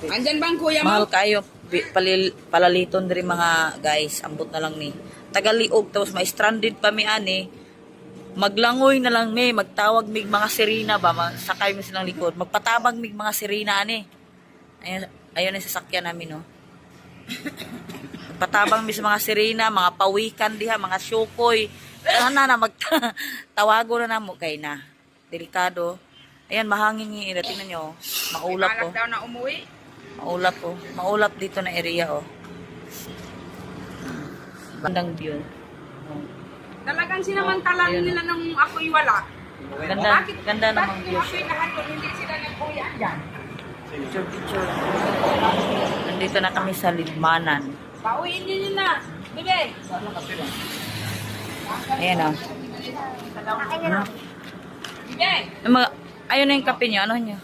Andyan bang kuya mo? Mahal kayo. Palaliton din mga guys. Ambot na lang ni. Tagaliog. Tapos ma-stranded pa mi ani. Maglangoy na lang mi. Magtawag mig mga sirena ba. Sakay mo silang likod. Magpatabang mig mga sirena ani. Ayun yung sasakyan namin no. Patabang mi sa mga sirena, mga pawikan diha, mga syukoy. Ana na magtawago na namo kay na. Delikado. Ayan, mahangin yung tingnan nyo. Maulap po. Daw na umuwi. Maulap po. Maulap dito na area oh. Bandang view. Talagang sinamantalan nila nung ako'y wala. Ganda, ganda namang view Bakit yung ako'y hindi sila nag-uwi andyan? Picture. Nandito na kami sa Libmanan. Pauwiin din nila. Bebe. Ayan oh. Bebe. Ayun na yung kape nyo. Ano nyo?